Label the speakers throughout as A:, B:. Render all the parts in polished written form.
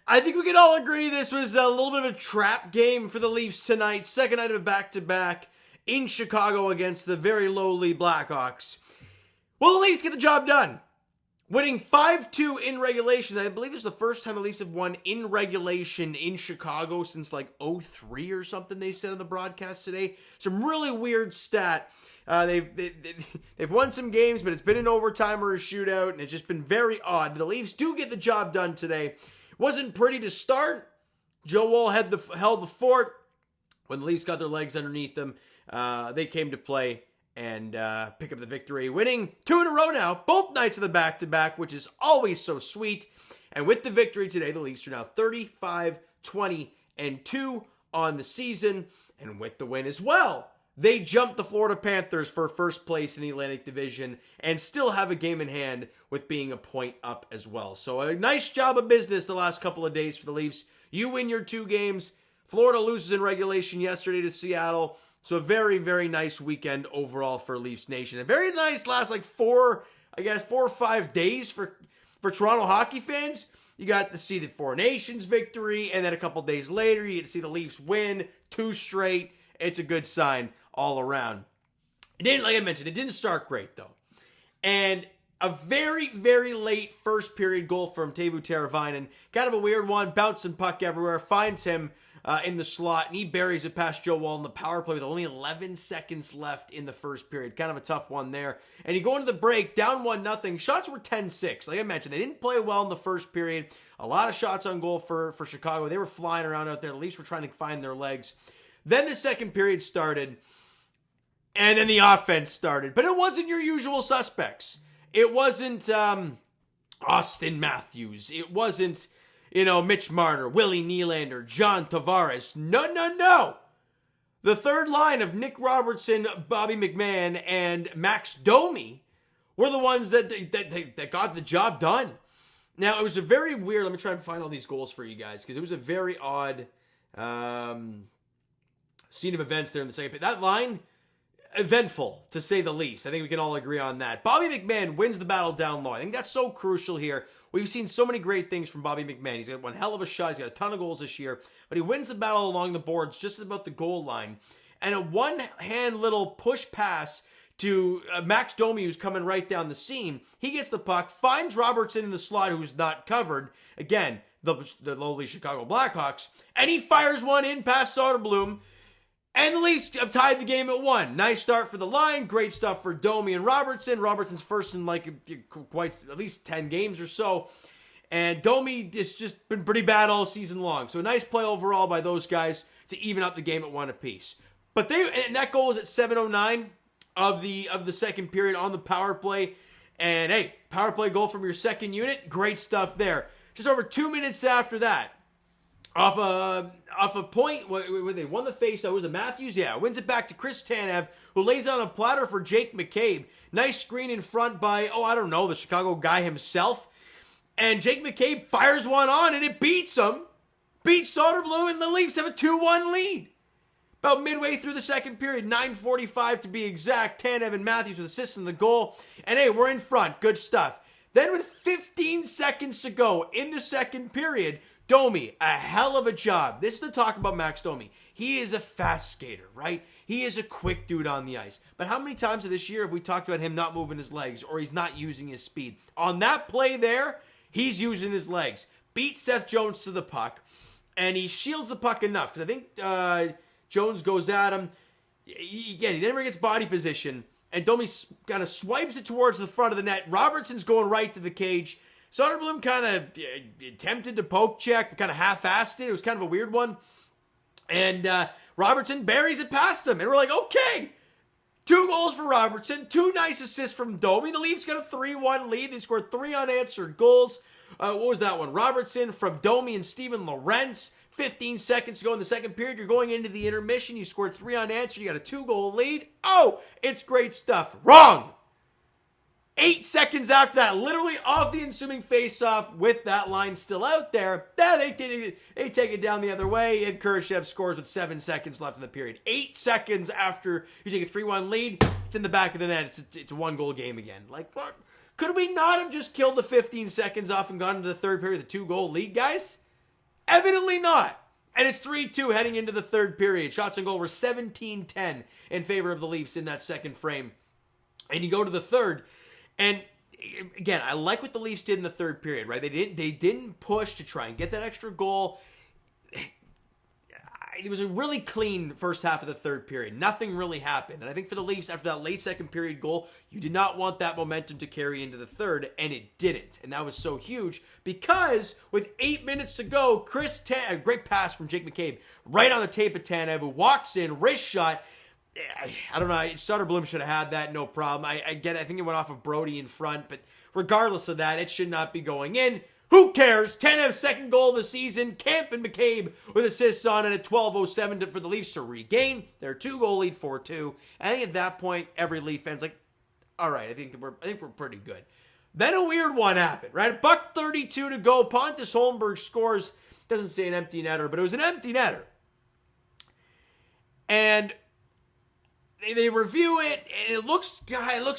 A: I think we can all agree this was a little bit of a trap game for the Leafs tonight. Second night of a back-to-back in Chicago against the very lowly Blackhawks. Well, the Leafs get the job done. Winning 5-2 in regulation. I believe it's the first time the Leafs have won in regulation in Chicago since like 2003 or something, they said on the broadcast today. Some really weird stat. They've won some games, but it's been an overtime or a shootout, and it's just been very odd. The Leafs do get the job done today. Wasn't pretty to start. Joe Woll held the fort. When the Leafs got their legs underneath them, they came to play and pick up the victory, winning 2 in a row now, both nights of the back-to-back, which is always so sweet. And with the victory today, the Leafs are now 35-20-2 on the season. And with the win as well, they jumped the Florida Panthers for first place in the Atlantic Division and still have a game in hand with being a point up as well. So a nice job of business the last couple of days for the Leafs. You win your 2 games. Florida loses in regulation yesterday to Seattle. So a very, very nice weekend overall for Leafs Nation. A very nice last 4 or 5 days for Toronto hockey fans. You got to see the Four Nations victory, and then a couple days later, you get to see the Leafs win 2 straight. It's a good sign all around. It didn't, like I mentioned, it didn't start great though. And a very, very late first period goal from Teuvo Teravainen. Kind of a weird one, bouncing puck everywhere, finds him in the slot, and he buries it past Joe Woll in the power play with only 11 seconds left in the first period. Kind of a tough one there. And you go into the break, down 1-0. Shots were 10-6. Like I mentioned, they didn't play well in the first period. A lot of shots on goal for Chicago. They were flying around out there. The Leafs were trying to find their legs. Then the second period started, and then the offense started. But it wasn't your usual suspects. It wasn't Austin Matthews. It wasn't, Mitch Marner, Willie Nylander, John Tavares. No. The third line of Nick Robertson, Bobby McMann, and Max Domi were the ones that got the job done. Now, it was a very weird, let me try and find all these goals for you guys, because it was a very odd scene of events there in the second period. That line, eventful, to say the least. I think we can all agree on that. Bobby McMann wins the battle down low. I think that's so crucial here. We've seen so many great things from Bobby McMann. He's got one hell of a shot. He's got a ton of goals this year. But he wins the battle along the boards just about the goal line. And a one-hand little push pass to Max Domi, who's coming right down the seam. He gets the puck, finds Robertson in the slot, who's not covered. Again, the lowly Chicago Blackhawks. And he fires one in past Soderblom. And the Leafs have tied the game at 1. Nice start for the line. Great stuff for Domi and Robertson. Robertson's first in quite at least 10 games or so. And Domi has just been pretty bad all season long. So a nice play overall by those guys to even up the game at 1 apiece. But and that goal was at 7:09 of the second period on the power play. And hey, power play goal from your second unit. Great stuff there. Just over 2 minutes after that, off a point where they won the face. Was it Matthews? Yeah, wins it back to Chris Tanev, who lays on a platter for Jake McCabe. Nice screen in front by, the Chicago guy himself. And Jake McCabe fires one on, and it beats him. Beats Soderblom, and the Leafs have a 2-1 lead. About midway through the second period, 9:45 to be exact. Tanev and Matthews with assists in the goal. And hey, we're in front. Good stuff. Then with 15 seconds to go in the second period, Domi, a hell of a job. This is the talk about Max Domi. He is a fast skater, right? He is a quick dude on the ice. But how many times this year have we talked about him not moving his legs or he's not using his speed? On that play there, he's using his legs. Beats Seth Jones to the puck, and he shields the puck enough because I think Jones goes at him. Again, he never gets body position, and Domi kind of swipes it towards the front of the net. Robertson's going right to the cage. Soderblom kind of attempted to poke check, but kind of half-assed it. It was kind of a weird one. And Robertson buries it past him. And we're like, okay, 2 goals for Robertson, 2 nice assists from Domi. The Leafs got a 3-1 lead. They scored 3 unanswered goals. What was that one? Robertson from Domi and Steven Lorentz. 15 seconds to go in the second period. You're going into the intermission. You scored 3 unanswered. You got a 2-goal lead. Oh, it's great stuff. Wrong. 8 seconds after that, literally off the ensuing face-off with that line still out there, they take it down the other way, and Kurashev scores with 7 seconds left in the period. 8 seconds after you take a 3-1 lead, it's in the back of the net. It's a 1-goal game again. Like, what? Could we not have just killed the 15 seconds off and gone into the third period with a 2-goal lead, guys? Evidently not. And it's 3-2 heading into the third period. Shots on goal were 17-10 in favor of the Leafs in that second frame. And you go to the third, and again, I like what the Leafs did in the third period, right? They didn't push to try and get that extra goal. It was a really clean first half of the third period. Nothing really happened. And I think for the Leafs, after that late second period goal, you did not want that momentum to carry into the third, and it didn't. And that was so huge because with 8 minutes to go, a great pass from Jake McCabe, right on the tape of Tanev, who walks in, wrist shot. I don't know. Sutter Bloom should have had that, no problem. I get it. I think it went off of Brody in front, but regardless of that, it should not be going in. Who cares? Tanev's second goal of the season. Kampf and McCabe with assists on it at 12:07 for the Leafs to regain their 2-goal lead, 4-2. I think at that point, every Leaf fan's like, all right, I think we're pretty good. Then a weird one happened, right? $1:32 to go. Pontus Holmberg scores. Doesn't say an empty netter, but it was an empty netter. And they review it, and it looks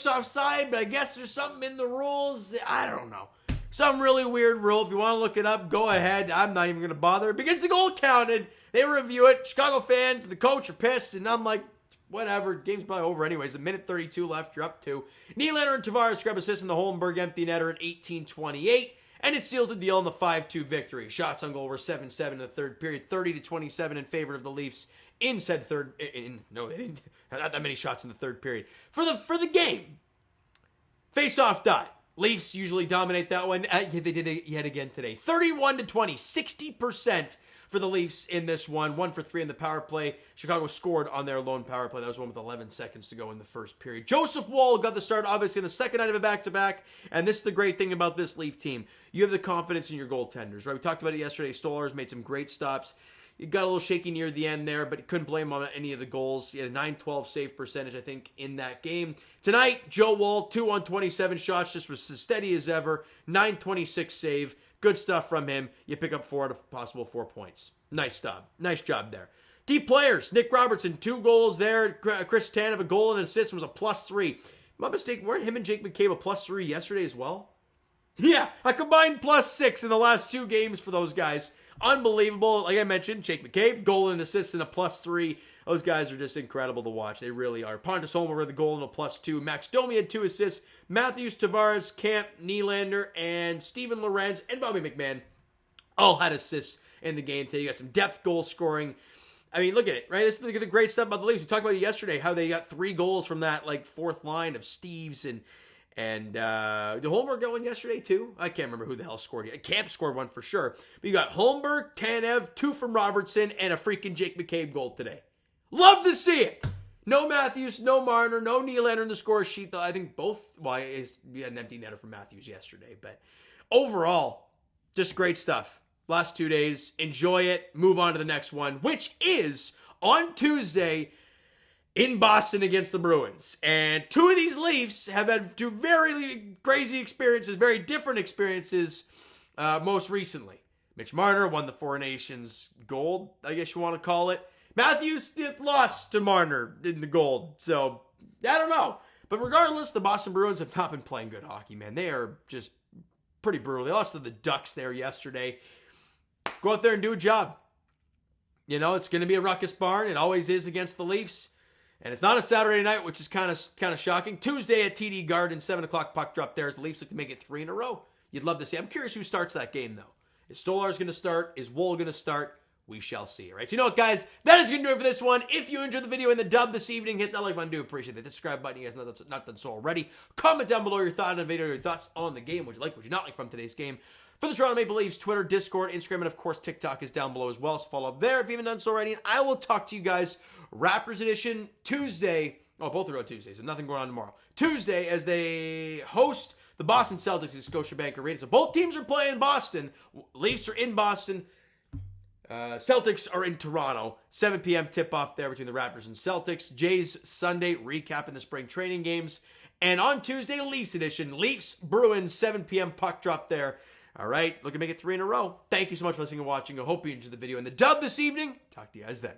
A: offside, but I guess there's something in the rules. I don't know. Some really weird rule. If you want to look it up, go ahead. I'm not even going to bother because the goal counted. They review it. Chicago fans and the coach are pissed, and I'm like, whatever. Game's probably over anyways. A minute 32 left. You're up 2. Nylander and Tavares grab assist in the Holmberg empty netter at 18:28, and it seals the deal in the 5-2 victory. Shots on goal were 7-7 in the third period, 30-27 in favor of the Leafs in said third. No, they didn't. Not that many shots in the third period for the game. Face-off dot. Leafs usually dominate that one. They did it yet again today. 31-20, 60% for the Leafs in this one. 1 for 3 in the power play. Chicago scored on their lone power play. That was one with 11 seconds to go in the first period. Joseph Woll got the start, obviously, in the second night of a back-to-back. And this is the great thing about this Leaf team. You have the confidence in your goaltenders, right? We talked about it yesterday. Stolarz made some great stops. It got a little shaky near the end there, but you couldn't blame him on any of the goals. He had a .912 save percentage, I think, in that game. Tonight, Joe Woll, 2 on 27 shots, just was as steady as ever. .926 save. Good stuff from him. You pick up 4 out of possible 4 points. Nice job. Nice job there. Key players. Nick Robertson, 2 goals there. Chris Tanev, a goal and an assist, was a +3. If I'm not mistaken, weren't him and Jake McCabe a +3 yesterday as well? Yeah, a combined +6 in the last 2 games for those guys. Unbelievable. Like I mentioned, Jake McCabe, goal and assist and a +3. Those guys are just incredible to watch. They really are. Pontus Holmberg with a goal and a +2. Max Domi had 2 assists. Matthews, Tavares, Kampf, Nylander, and Steven Lorenz and Bobby McMahon all had assists in the game today. You got some depth goal scoring. I mean, look at it, right? This is the great stuff about the Leafs. We talked about it yesterday, how they got 3 goals from that fourth line of Steves and did Holmberg go in yesterday too? I can't remember who the hell scored. Kampf scored 1 for sure. But you got Holmberg, Tanev, 2 from Robertson, and a freaking Jake McCabe goal today. Love to see it. No Matthews, no Marner, no Nylander in the score sheet, though. I think both, we had an empty netter from Matthews yesterday. But overall, just great stuff. Last 2 days. Enjoy it. Move on to the next one, which is on Tuesday in Boston against the Bruins. And 2 of these Leafs have had 2 very crazy experiences, very different experiences most recently. Mitch Marner won the Four Nations gold, I guess you want to call it. Matthews lost to Marner in the gold. So, I don't know. But regardless, the Boston Bruins have not been playing good hockey, man. They are just pretty brutal. They lost to the Ducks there yesterday. Go out there and do a job. You know, it's going to be a ruckus barn. It always is against the Leafs. And it's not a Saturday night, which is kind of shocking. Tuesday at TD Garden, 7 o'clock puck drop there as the Leafs look to make it 3 in a row. You'd love to see. I'm curious who starts that game, though. Is Stolarz going to start? Is Woll going to start? We shall see, right? So you know what, guys? That is going to do it for this one. If you enjoyed the video in the dub this evening, hit that like button. I do appreciate that. The subscribe button, you guys not done so already. Comment down below your thoughts on the video, your thoughts on the game. What you like, what you not like from today's game. For the Toronto Maple Leafs, Twitter, Discord, Instagram, and of course, TikTok is down below as well. So follow up there if you haven't done so already. And I will talk to you guys Raptors edition Tuesday. Oh, both are on Tuesdays, so nothing going on tomorrow. Tuesday as they host the Boston Celtics at Scotiabank Arena. So both teams are playing Boston. Leafs are in Boston. Celtics are in Toronto. 7 p.m. tip-off there between the Raptors and Celtics. Jays Sunday recapping the spring training games. And on Tuesday, Leafs edition. Leafs, Bruins, 7 p.m. puck drop there. All right, looking to make it 3 in a row. Thank you so much for listening and watching. I hope you enjoyed the video and the dub this evening. Talk to you guys then.